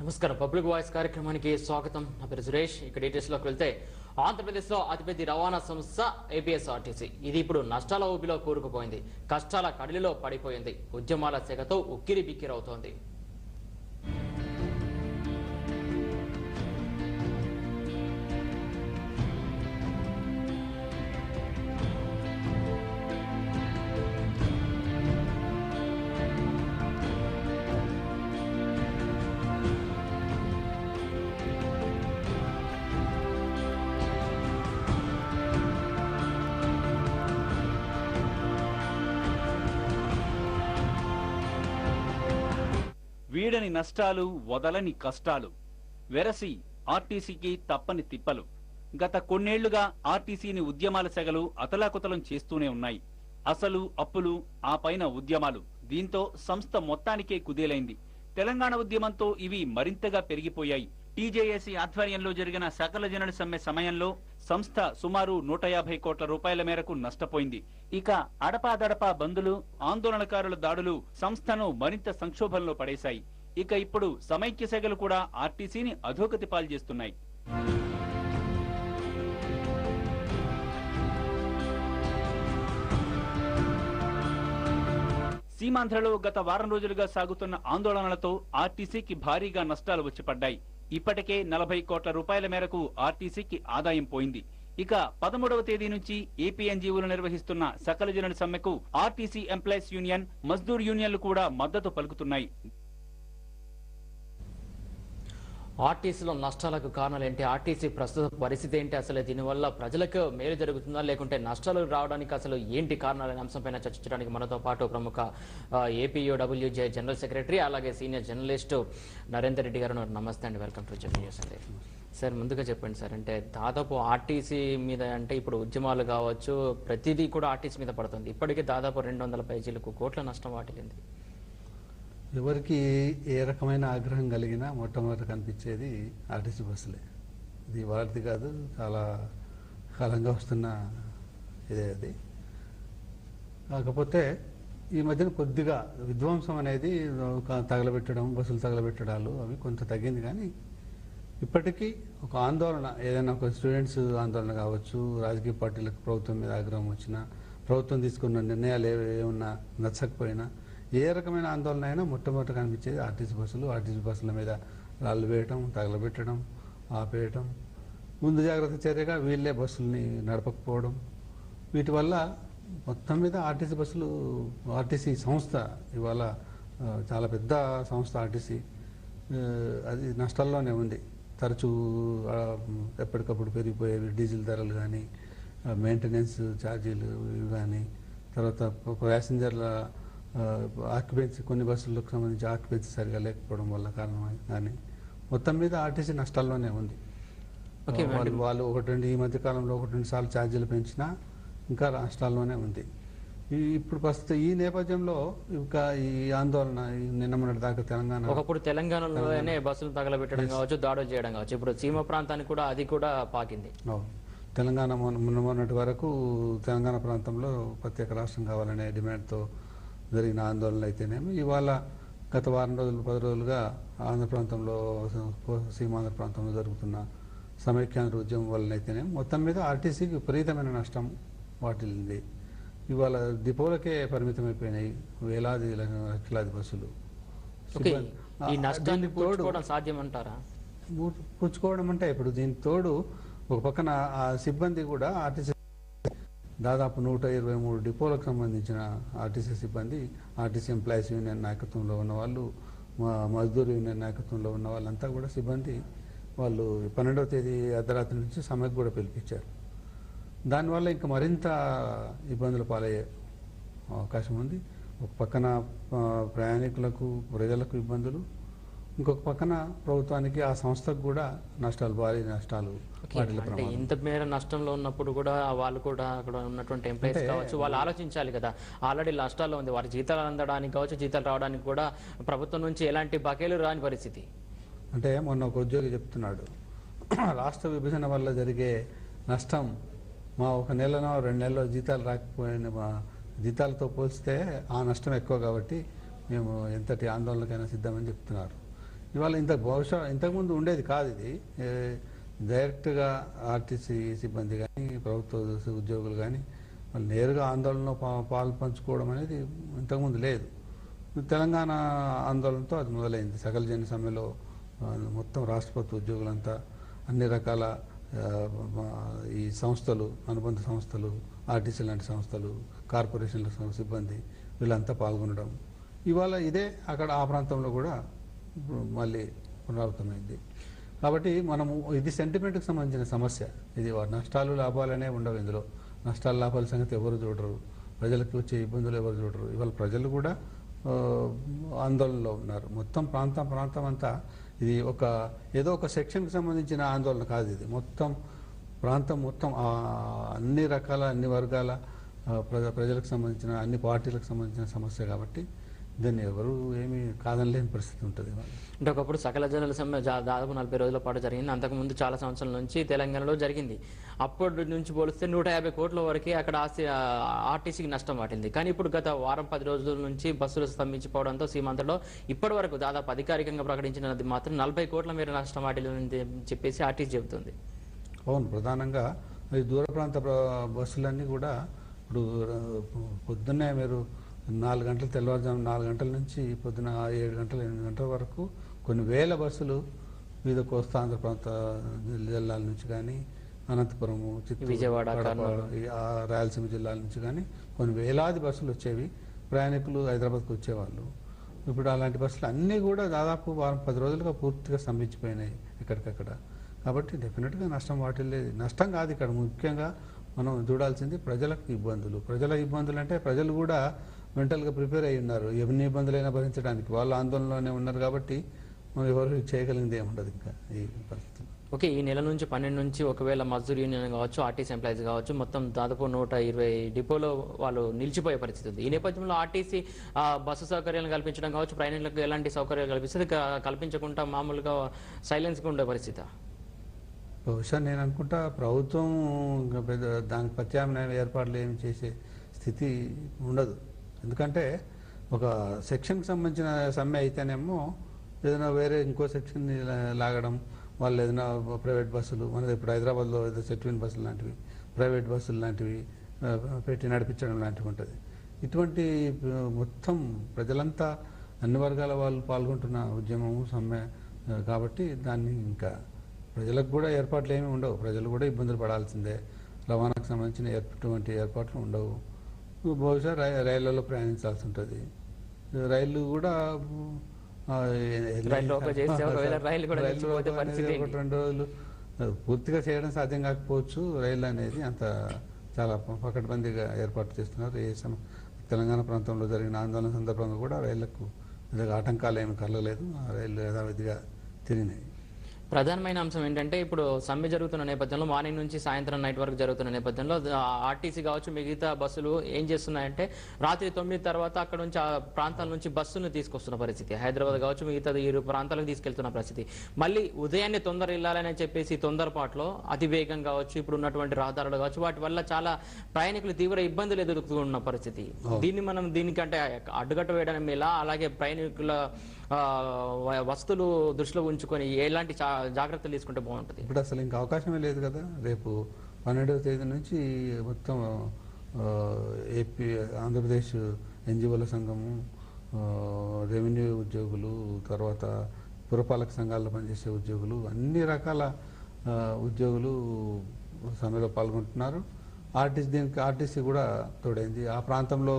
నమస్కారం public voice కార్యక్రమానికి స్వాగతం. నా పేరు సురేష్. ఇక డీటెయిల్స్ లోకి వెళ్తే ఆంధ్రప్రదేశ్లో అతిపెద్ద రవాణా సంస్థ ఏపీఎస్ఆర్టీసీ ఇది ఇప్పుడు నష్టాల ఊబిలో కూరుకుపోయింది. కష్టాల కడిలిలో పడిపోయింది. ఉద్యమాల సెగతో ఉక్కిరి బిక్కిరవుతోంది. వీడని నష్టాలు, వదలని కష్టాలు, వెరసి ఆర్టీసీకి తప్పని తిప్పలు. గత కొన్నేళ్లుగా ఆర్టీసీని ఉద్యమాల సెగలు అతలాకుతలం చేస్తూనే ఉన్నాయి. అసలు అప్పులు, ఆ పైన ఉద్యమాలు, దీంతో సంస్థ మొత్తానికే కుదేలైంది. తెలంగాణ ఉద్యమంతో ఇవి మరింతగా పెరిగిపోయాయి. టీజేఏసీ ఆధ్వర్యంలో జరిగిన సకల జనుల సమ్మె సమయంలో సంస్థ సుమారు 150 కోట్ల రూపాయల మేరకు నష్టపోయింది. ఇక అడపాదడపా బందులు, ఆందోళనకారుల దాడులు సంస్థను మరింత సంక్షోభంలో పడేశాయి. ఇక ఇప్పుడు సమైక్య సెగలు కూడా ఆర్టీసీని అధోగతి పాలు చేస్తున్నాయి. సీమాంధ్రలో గత వారం రోజులుగా సాగుతున్న ఆందోళనలతో ఆర్టీసీకి భారీగా నష్టాలు వచ్చి పడ్డాయి. ఇప్పటికే 40 కోట్ల రూపాయల మేరకు ఆర్టీసీకి ఆదాయం పోయింది. ఇక 13వ తేదీ నుంచి ఏపీఎన్జీఓలు నిర్వహిస్తున్న సకల జనుల సమ్మెకు ఆర్టీసీ ఎంప్లాయీస్ యూనియన్, మజ్దూర్ యూనియన్లు కూడా మద్దతు పలుకుతున్నాయి. ఆర్టీసీలో నష్టాలకు కారణాలు ఏంటి? ఆర్టీసీ ప్రస్తుత పరిస్థితి ఏంటి? అసలు దీనివల్ల ప్రజలకు మేలు జరుగుతుందా లేకుంటే నష్టాలు రావడానికి అసలు ఏంటి కారణాలనే అంశంపైన చర్చించడానికి మనతో పాటు ప్రముఖ ఏపీయూడబ్ల్యూజే జనరల్ సెక్రటరీ అలాగే సీనియర్ జర్నలిస్ట్ నరేందర్ రెడ్డి గారు. నమస్తే అండి, వెల్కమ్ టు న్యూస్ అండి. సార్, ముందుగా చెప్పండి సార్, అంటే దాదాపు ఆర్టీసీ మీద అంటే ఇప్పుడు ఉద్యమాలు కావచ్చు, ప్రతిదీ కూడా ఆర్టీసీ మీద పడుతుంది. ఇప్పటికే దాదాపు 200 పైచీలకు కోట్ల నష్టం వాటిల్లింది. ఎవరికి ఏ రకమైన ఆగ్రహం కలిగినా మొట్టమొదటి కనిపించేది ఆర్టీసీ బస్సులే. ఇది వారిది కాదు, చాలా కాలంగా వస్తున్న ఇదే అది. కాకపోతే ఈ మధ్యన కొద్దిగా విధ్వంసం అనేది తగలబెట్టడం, బస్సులు తగలబెట్టడాలు అవి కొంత తగ్గింది. కానీ ఇప్పటికీ ఒక ఆందోళన, ఏదైనా ఒక స్టూడెంట్స్ ఆందోళన కావచ్చు, రాజకీయ పార్టీలకు ప్రభుత్వం మీద ఆగ్రహం వచ్చినా, ప్రభుత్వం తీసుకున్న నిర్ణయాలు ఏమన్నా నచ్చకపోయినా, ఏ రకమైన ఆందోళన అయినా మొట్టమొదటి కనిపించేది ఆర్టీసీ బస్సులు. ఆర్టీసీ బస్సుల మీద రాళ్ళు వేయటం, తగలబెట్టడం, ఆపేయటం, ముందు జాగ్రత్త చర్యగా వీళ్ళే బస్సుల్ని నడపకపోవడం, వీటి వల్ల మొత్తం మీద ఆర్టీసీ బస్సులు, ఆర్టీసీ సంస్థ ఇవాళ చాలా పెద్ద సంస్థ ఆర్టీసీ, అది నష్టాల్లోనే ఉంది. తరచూ ఎప్పటికప్పుడు పెరిగిపోయేవి డీజిల్ ధరలు కానీ, మెయింటెనెన్స్ ఛార్జీలు ఇవి కానీ, తర్వాత ప్యాసింజర్ల ఆక్యుపెన్సీ, కొన్ని బస్సులకు సంబంధించి ఆక్యుపెన్సీ సరిగా లేకపోవడం వల్ల కారణమై కానీ మొత్తం మీద ఆర్టీసీ నష్టాల్లోనే ఉంది. వాళ్ళు ఈ మధ్య కాలంలో 1-2 సార్లు ఛార్జీలు పెంచినా ఇంకా నష్టాల్లోనే ఉంది. ఇప్పుడు ప్రస్తుతం ఈ నేపథ్యంలో ఇంకా ఈ ఆందోళన నిన్న మొన్నటి దాకా ఒకప్పుడు తెలంగాణలోనే బస్సులు తగలబెట్టడం కావచ్చు, దాడులు చేయడం కావచ్చు, ఇప్పుడు సీమ ప్రాంతానికి కూడా అది కూడా పాకింది. తెలంగాణ మొన్నటి వరకు తెలంగాణ ప్రాంతంలో ప్రత్యేక రాష్ట్రం కావాలనే డిమాండ్తో జరిగిన ఆందోళనలు అయితేనేమి, ఇవాళ గత వారం రోజులు 10 రోజులుగా ఆంధ్ర ప్రాంతంలో, సీమాంధ్ర ప్రాంతంలో జరుగుతున్న సమైక్యాంధ్ర ఉద్యమం వల్లనైతేనేమి మొత్తం మీద ఆర్టీసీకి విపరీతమైన నష్టం వాటిల్లింది. ఇవాళ డిపోలకే పరిమితమైపోయినాయి వేలాది లక్షలాది బస్సులు. పుచ్చుకోవడం అంటే ఇప్పుడు దీనికి తోడు ఒక పక్కన ఆ సిబ్బంది కూడా ఆర్టీసీ దాదాపు 123 డిపోలకు సంబంధించిన ఆర్టీసీ సిబ్బంది, ఆర్టీసీ ఎంప్లాయీస్ యూనియన్ నాయకత్వంలో ఉన్న వాళ్ళు, మజ్దూర్ యూనియన్ నాయకత్వంలో ఉన్న వాళ్ళంతా కూడా సిబ్బంది వాళ్ళు 12వ తేదీ అర్ధరాత్రి నుంచి సమ్మెకు కూడా పిలిపించారు. దానివల్ల ఇంకా మరింత ఇబ్బందులు పాలయ్యే అవకాశం ఉంది. ఒక పక్కన ప్రయాణికులకు, ప్రజలకు ఇబ్బందులు, ఇంకొక పక్కన ప్రభుత్వానికి, ఆ సంస్థకు కూడా నష్టాలు, భారీ నష్టాలు. ఇంత మేర నష్టంలో ఉన్నప్పుడు కూడా వాళ్ళు కూడా అక్కడ ఉన్నటువంటి ఎంప్లాయీస్ కావచ్చు, వాళ్ళు ఆలోచించాలి కదా. ఆల్రెడీ నష్టాల్లో ఉంది, వారి జీతాలు అందడానికి కావచ్చు, జీతాలు రావడానికి కూడా ప్రభుత్వం నుంచి ఎలాంటి బకాయిలు రాని పరిస్థితి. అంటే మొన్న ఒక ఉద్యోగి చెప్తున్నాడు, రాష్ట్ర విభజన వల్ల జరిగే నష్టం మా 1 నెలనో 2 నెలలో జీతాలు రాకపోయిన మా జీతాలతో పోల్చితే ఆ నష్టం ఎక్కువ, కాబట్టి మేము ఎంతటి ఆందోళనకైనా సిద్ధమని చెప్తున్నారు. ఇవాళ బహుశా ఇంతకుముందు ఉండేది కాదు ఇది. డైరెక్ట్గా ఆర్టీసీ సిబ్బంది కానీ ప్రభుత్వ ఉద్యోగులు కానీ వాళ్ళు నేరుగా ఆందోళనలో పాలు పంచుకోవడం అనేది ఇంతకుముందు లేదు. తెలంగాణ ఆందోళనతో అది మొదలైంది. సకల జన సమ్మెలో మొత్తం రాష్ట్ర ప్రభుత్వ ఉద్యోగులంతా అన్ని రకాల ఈ సంస్థలు, అనుబంధ సంస్థలు, ఆర్టీసీ లాంటి సంస్థలు, కార్పొరేషన్ల సిబ్బంది వీళ్ళంతా పాల్గొనడం, ఇవాళ ఇదే అక్కడ ఆ ప్రాంతంలో కూడా మళ్ళీ పునరావృతమైంది. కాబట్టి మనము ఇది సెంటిమెంట్కి సంబంధించిన సమస్య. ఇది నష్టాలు లాభాలనే ఉండవు ఇందులో. నష్టాలు లాభాల సంగతి ఎవరు చూడరు, ప్రజలకు వచ్చే ఇబ్బందులు ఎవరు చూడరు. ఇవాళ ప్రజలు కూడా ఆందోళనలో ఉన్నారు. మొత్తం ప్రాంతం అంతా ఇది ఏదో ఒక సెక్షన్కి సంబంధించిన ఆందోళన కాదు. ఇది మొత్తం ప్రాంతం మొత్తం అన్ని రకాల అన్ని వర్గాల ప్రజలకు సంబంధించిన అన్ని పార్టీలకు సంబంధించిన సమస్య కాబట్టి దీన్ని ఎవరు ఏమీ కాదనలేని పరిస్థితి ఉంటుంది. అంటే ఒకప్పుడు సకల జనుల సమ్మె దాదాపు 40 రోజుల పాటు జరిగింది. అంతకుముందు చాలా సంవత్సరాల నుంచి తెలంగాణలో జరిగింది. అప్పటి నుంచి పోలిస్తే 150 కోట్ల వరకే అక్కడ ఆర్టీసీకి నష్టం వాటింది. కానీ ఇప్పుడు గత వారం 10 రోజుల నుంచి బస్సులు స్తంభించిపోవడంతో సీమాంధ్రలో ఇప్పటి వరకు దాదాపు అధికారికంగా ప్రకటించినది మాత్రం 40 కోట్ల మేర నష్టం వాటిల్ని చెప్పేసి ఆర్టీసీ చెబుతుంది. అవును, ప్రధానంగా ఈ దూర ప్రాంత బస్సులన్నీ కూడా ఇప్పుడు పొద్దున్నే మీరు 4 గంటలు, తెల్లవారుజాము 4 గంటల నుంచి పొద్దున 7 గంటలు 8 గంటల వరకు కొన్ని వేల బస్సులు వివిధ కోస్తాంధ్ర ప్రాంత జిల్లాల నుంచి కానీ, అనంతపురము, చిత్తూరు, విజయవాడ, రాయలసీమ జిల్లాల నుంచి కానీ కొన్ని వేలాది బస్సులు వచ్చేవి. ప్రయాణికులు హైదరాబాద్కు వచ్చేవాళ్ళు. ఇప్పుడు అలాంటి బస్సులు అన్నీ కూడా దాదాపు వారం 10 రోజులుగా పూర్తిగా స్తంభించిపోయినాయి ఎక్కడికక్కడ. కాబట్టి డెఫినెట్గా నష్టం వాటిల్లేదు. నష్టం కాదు ఇక్కడ ముఖ్యంగా మనం చూడాల్సింది ప్రజలకు ఇబ్బందులు. ప్రజల ఇబ్బందులు అంటే ప్రజలు కూడా మెంటల్గా ప్రిపేర్ అయ్యి ఉన్నారు. ఎన్ని ఇబ్బందులైనా భరించడానికి వాళ్ళు ఆందోళనలోనే ఉన్నారు. కాబట్టి మనం ఎవరు చేయగలిగింది ఏముండదు ఇంకా ఈ పరిస్థితులు. ఓకే, ఈ నెల నుంచి 12 నుంచి ఒకవేళ మజ్దూర్ యూనియన్ కావచ్చు, ఆర్టీసీ ఎంప్లాయీస్ కావచ్చు, మొత్తం దాదాపు 120 డిపోలో వాళ్ళు నిలిచిపోయే పరిస్థితి ఉంది. ఈ నేపథ్యంలో ఆర్టీసీ బస్సు సౌకర్యాలను కల్పించడం కావచ్చు, ప్రయాణికులకు ఎలాంటి సౌకర్యాలు కల్పిస్తుంది, కల్పించకుండా మామూలుగా సైలెన్స్గా ఉండే పరిస్థితి. బహుశా నేను అనుకుంటా ప్రభుత్వం దానికి ప్రత్యామ్నాయ ఏర్పాట్లు ఏమి చేసే స్థితి ఉండదు. ఎందుకంటే ఒక సెక్షన్కి సంబంధించిన సమ్మె అయితేనేమో ఏదైనా వేరే ఇంకో సెక్షన్ లాగడం, వాళ్ళు ఏదైనా ప్రైవేట్ బస్సులు, మనది ఇప్పుడు హైదరాబాద్లో ఏదో సెట్విన్ బస్సులు లాంటివి, ప్రైవేట్ బస్సులు లాంటివి పెట్టి నడిపించడం లాంటివి ఉంటుంది. ఇటువంటి మొత్తం ప్రజలంతా అన్ని వర్గాల వాళ్ళు పాల్గొంటున్న ఉద్యమము సమ్మె కాబట్టి దాన్ని ఇంకా ప్రజలకు కూడా ఏర్పాట్లు ఏమీ ఉండవు. ప్రజలు కూడా ఇబ్బందులు పడాల్సిందే. రవాణాకు సంబంధించిన ఎటువంటి ఏర్పాట్లు ఉండవు. బహుశా రైళ్లలో ప్రయాణించాల్సి ఉంటుంది. రైళ్లు కూడా 1-2 రోజులు పూర్తిగా చేయడం సాధ్యం కాకపోవచ్చు. రైళ్ళు అనేది అంత చాలా పకడ్బందీగా ఏర్పాటు చేస్తున్నారు. తెలంగాణ ప్రాంతంలో జరిగిన ఆందోళన సందర్భంగా కూడా రైళ్లకు ఆటంకాలు ఏమి కలగలేదు. ఆ రైళ్లు యథావిధిగా తిరిగినాయి. ప్రధానమైన అంశం ఏంటంటే ఇప్పుడు సమ్మె జరుగుతున్న నేపథ్యంలో మార్నింగ్ నుంచి సాయంత్రం నైట్ వరకు జరుగుతున్న నేపథ్యంలో ఆర్టీసీ కావచ్చు మిగతా బస్సులు ఏం చేస్తున్నాయంటే రాత్రి 9 తర్వాత అక్కడ నుంచి ఆ ప్రాంతాల నుంచి బస్సులను తీసుకొస్తున్న పరిస్థితి. హైదరాబాద్ కావచ్చు మిగతా 2 ప్రాంతాలకు తీసుకెళ్తున్న పరిస్థితి. మళ్ళీ ఉదయాన్నే తొందర వెళ్ళాలని చెప్పేసి తొందరపాట్లో అతి వేగం కావచ్చు, ఇప్పుడు ఉన్నటువంటి రహదారులు కావచ్చు, వాటి వల్ల చాలా ప్రయాణికులు తీవ్ర ఇబ్బందులు ఎదుర్కొంటున్న పరిస్థితి. దీనికంటే అడ్డుకట్ట వేయడం ఎలా, అలాగే ప్రయాణికుల వస్తువులు దృష్టిలో ఉంచుకొని ఎలాంటి జాగ్రత్తలు తీసుకుంటే బాగుంటుంది? ఇప్పుడు అసలు ఇంకా అవకాశమే లేదు కదా. రేపు 12వ తేదీ నుంచి మొత్తం ఏపీ ఆంధ్రప్రదేశ్ ఎన్జిఓల సంఘము, రెవెన్యూ ఉద్యోగులు, తర్వాత పురపాలక సంఘాల్లో పనిచేసే ఉద్యోగులు, అన్ని రకాల ఉద్యోగులు సమ్మెలో పాల్గొంటున్నారు. ఆర్టీసీ కూడా తోడైంది. ఆ ప్రాంతంలో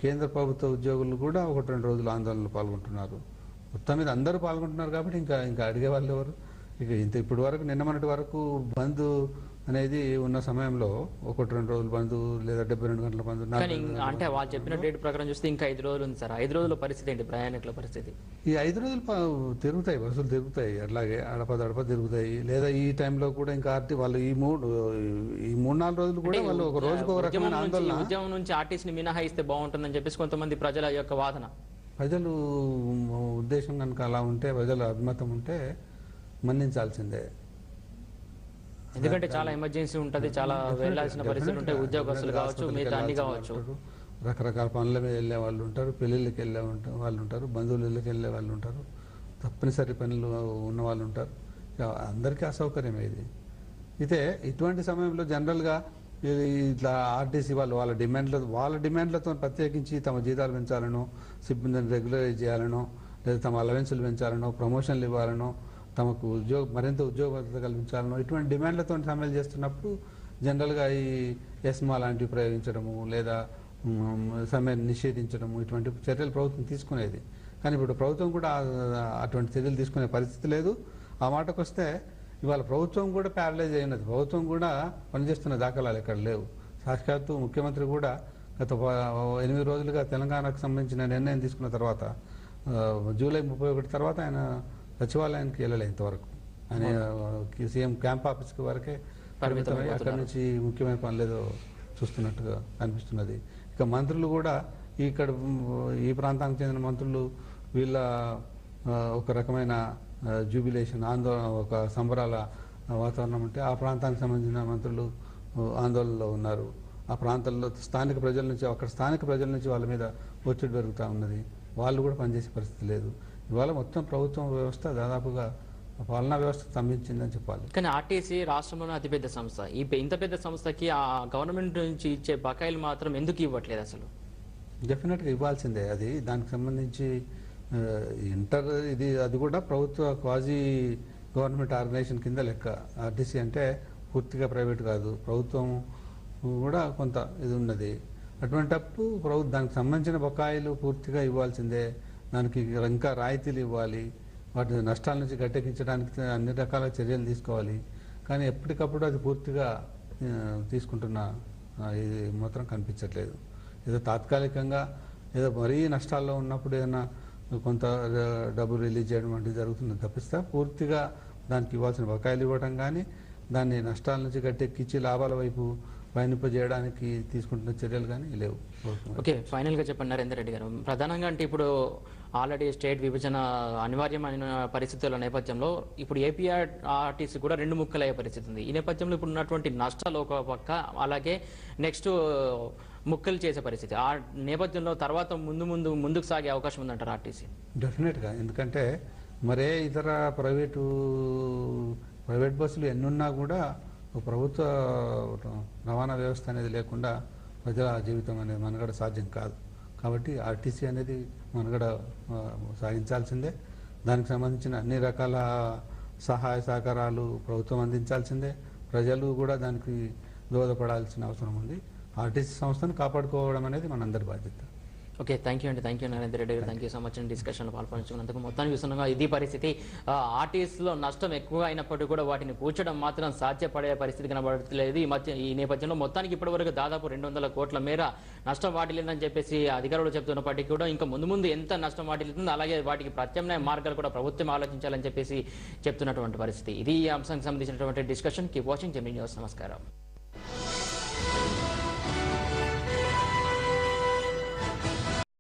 కేంద్ర ప్రభుత్వ ఉద్యోగులు కూడా 1-2 రోజులు ఆందోళనలో పాల్గొంటున్నారు. మొత్తం మీద అందరూ పాల్గొంటున్నారు కాబట్టి ఇంకా అడిగే వాళ్ళు ఎవరు? ఇప్పటి వరకు నిన్న మొన్నటి వరకు బంద్ అనేది ఉన్న సమయంలో 1-2 రోజులు బంద్ లేదా 72 గంటల బంద్. అంటే వాళ్ళు చెప్పిన డేట్ ప్రకారం చూస్తే ఇంకా 5 రోజులు ఉంది సార్. 5 రోజుల పరిస్థితి ఏంటి ప్రయాణికుల పరిస్థితి? ఈ 5 రోజులు తిరుగుతాయి, బస్సులు తిరుగుతాయి, అట్లాగే అడప తిరుగుతాయి. లేదా ఈ టైంలో కూడా ఇంకా వాళ్ళు ఈ 3-4 రోజులు కూడా వాళ్ళు ఒక రోజుకు ఒక రకమైన ఆందోళన. ఉద్యమం నుంచి ఆర్టీసీని మినహాయిస్తే బాగుంటుందని చెప్పేసి కొంతమంది ప్రజల యొక్క వాదన. ప్రజలు ఉద్దేశం కనుక అలా ఉంటే, ప్రజల అభిమతం ఉంటే మన్నించాల్సిందే. ఎందుకంటే చాలా ఎమర్జెన్సీ ఉంటుంది, చాలా వెళ్లాల్సిన పరిస్థితులు ఉంటాయి. ఉద్యోగస్తులు కావచ్చు, మిగతా అన్ని కావచ్చు, రకరకాల పనుల మీద వెళ్ళే వాళ్ళు ఉంటారు, పెళ్ళిళ్ళకి వెళ్ళే వాళ్ళు ఉంటారు, బంధువుల ఇళ్ళకి వెళ్ళే వాళ్ళు ఉంటారు. తప్పనిసరి పనులు ఉన్న వాళ్ళు ఉంటారు. అందరికీ అసౌకర్యమే ఇది. అయితే ఇటువంటి సమయంలో జనరల్గా ఇట్లా ఆర్టీసీ వాళ్ళు వాళ్ళ డిమాండ్లతో ప్రత్యేకించి తమ జీతాలు పెంచాలనో, సిబ్బందిని రెగ్యులరైజ్ చేయాలనో, లేదా తమ అలవెన్సులు పెంచాలనో, ప్రమోషన్లు ఇవ్వాలనో, తమకు మరింత ఉద్యోగ భద్రత కల్పించాలనో ఇటువంటి డిమాండ్లతో సమ్మెలు చేస్తున్నప్పుడు జనరల్గా ఈ ఎస్మా లాంటివి ప్రయోగించడము, లేదా సమ్మెను నిషేధించడము, ఇటువంటి చర్యలు ప్రభుత్వం తీసుకునేది. కానీ ఇప్పుడు ప్రభుత్వం కూడా అటువంటి చర్యలు తీసుకునే పరిస్థితి లేదు. ఆ మాటకు వస్తే ఇవాళ ప్రభుత్వం కూడా ప్యారలైజ్ అయినది. ప్రభుత్వం కూడా పనిచేస్తున్న దాఖలాలు ఎక్కడ లేవు. సాక్షాత్తు ముఖ్యమంత్రి కూడా గత 8 రోజులుగా తెలంగాణకు సంబంధించిన నిర్ణయం తీసుకున్న తర్వాత జూలై 31 తర్వాత ఆయన సచివాలయానికి వెళ్ళలే ఇంతవరకు. ఆయన సీఎం క్యాంప్ ఆఫీస్కి వరకే పరిమితమై అక్కడి నుంచి ముఖ్యమైన పనులేదో చూస్తున్నట్టుగా అనిపిస్తున్నది. ఇక మంత్రులు కూడా ఇక్కడ ఈ ప్రాంతానికి చెందిన మంత్రులు వీళ్ళ ఒక రకమైన జూబిలేషన్, ఆందోళన, ఒక సంబరాల వాతావరణం ఉంటే ఆ ప్రాంతానికి సంబంధించిన మంత్రులు ఆందోళనలో ఉన్నారు. ఆ ప్రాంతాల్లో స్థానిక ప్రజల నుంచి వాళ్ళ మీద ఒత్తిడి పెరుగుతూ ఉన్నది. వాళ్ళు కూడా పనిచేసే పరిస్థితి లేదు. ఇవాళ మొత్తం ప్రభుత్వం వ్యవస్థ దాదాపుగా పాలనా వ్యవస్థ స్తంభించిందని చెప్పాలి. కానీ ఆర్టీసీ రాష్ట్రంలోనే అతిపెద్ద సంస్థ. ఇంత పెద్ద సంస్థకి ఆ గవర్నమెంట్ నుంచి ఇచ్చే బకాయిలు మాత్రం ఎందుకు ఇవ్వట్లేదు అసలు? డెఫినెట్గా ఇవ్వాల్సిందే. అది దానికి సంబంధించి అది కూడా ప్రభుత్వ క్వాజీ గవర్నమెంట్ ఆర్గనైజేషన్ కింద లెక్క. ఆర్టీసీ అంటే పూర్తిగా ప్రైవేట్ కాదు, ప్రభుత్వం కూడా కొంత ఇది ఉన్నది. అటువంటప్పుడు దానికి సంబంధించిన బకాయిలు పూర్తిగా ఇవ్వాల్సిందే. దానికి ఇంకా రాయితీలు ఇవ్వాలి, వాటి నష్టాల నుంచి గట్టెక్కించడానికి అన్ని రకాల చర్యలు తీసుకోవాలి. కానీ ఎప్పటికప్పుడు అది పూర్తిగా తీసుకుంటున్న ఇది మాత్రం కనిపించట్లేదు. ఏదో తాత్కాలికంగా ఏదో మరీ నష్టాల్లో ఉన్నప్పుడు ఏదైనా కొంత డబ్బు రిలీజ్ చేయడం వంటివి జరుగుతుంది తప్పిస్తే పూర్తిగా దానికి ఇవ్వాల్సిన బకాయిలు ఇవ్వడం కానీ, దాన్ని నష్టాల నుంచి గట్టెక్కించి లాభాల వైపు పయనింపజేయడానికి తీసుకుంటున్న చర్యలు కానీ లేవు. ఓకే, ఫైనల్ గా చెప్పండి నరేందర్ రెడ్డి గారు, ప్రధానంగా అంటే ఇప్పుడు ఆల్రెడీ స్టేట్ విభజన అనివార్యమైన పరిస్థితుల నేపథ్యంలో ఇప్పుడు ఏపీఆర్టీసీ కూడా 2 ముక్కలయ్యే పరిస్థితి ఉంది. ఈ నేపథ్యంలో ఇప్పుడు ఉన్నటువంటి నష్టాలు ఒక పక్క, అలాగే నెక్స్ట్ ముక్కలు చేసే పరిస్థితి. ఆ నేపథ్యంలో తర్వాత ముందుకు సాగే అవకాశం ఉందంటారు ఆర్టీసీ? డెఫినెట్గా. ఎందుకంటే మరే ఇతర ప్రైవేట్ బస్సులు ఎన్నున్నా కూడా ప్రభుత్వ రవాణా వ్యవస్థ అనేది లేకుండా ప్రజల జీవితం అనేది మనుగడ సాధ్యం కాదు. కాబట్టి ఆర్టీసీ అనేది మనుగడ సాగించాల్సిందే. దానికి సంబంధించిన అన్ని రకాల సహాయ సహకారాలు ప్రభుత్వం అందించాల్సిందే. ప్రజలు కూడా దానికి దోహదపడాల్సిన అవసరం ఉంది. ఆర్టీసీ సంస్థను కాపాడుకోవడం అనేది మనందరి బాధ్యత. ఓకే, థ్యాంక్ యూ అండి. థ్యాంక్ యూ నరేందర్ రెడ్డి గారు. థ్యాంక్ యూ సో మచ్ అండి డిస్కషన్లో పాల్పంచుకున్నందుకు. మొత్తానికి చూస్తున్నాగా ఇది పరిస్థితి. ఆర్టీసీలో నష్టం ఎక్కువ అయినప్పటికీ కూడా వాటిని కూర్చడం మాత్రం సాధ్యపడే పరిస్థితి కనబడట్లేదు. ఈ నేపథ్యంలో మొత్తానికి ఇప్పటివరకు దాదాపు 200 కోట్ల మేర నష్టం వాటిల్లిందని చెప్పేసి అధికారులు చెప్తున్నప్పటికీ కూడా ఇంకా ముందు ఎంత నష్టం వాటిల్లుతుందో అలాగే వాటికి ప్రత్యామ్నాయ మార్గాలు కూడా ప్రభుత్వం ఆలోచించాలని చెప్పేసి చెప్తున్నటువంటి పరిస్థితి. ఇది ఈ అంశానికి సంబంధించినటువంటి discussion. Keep watching Gemini news. నమస్కారం.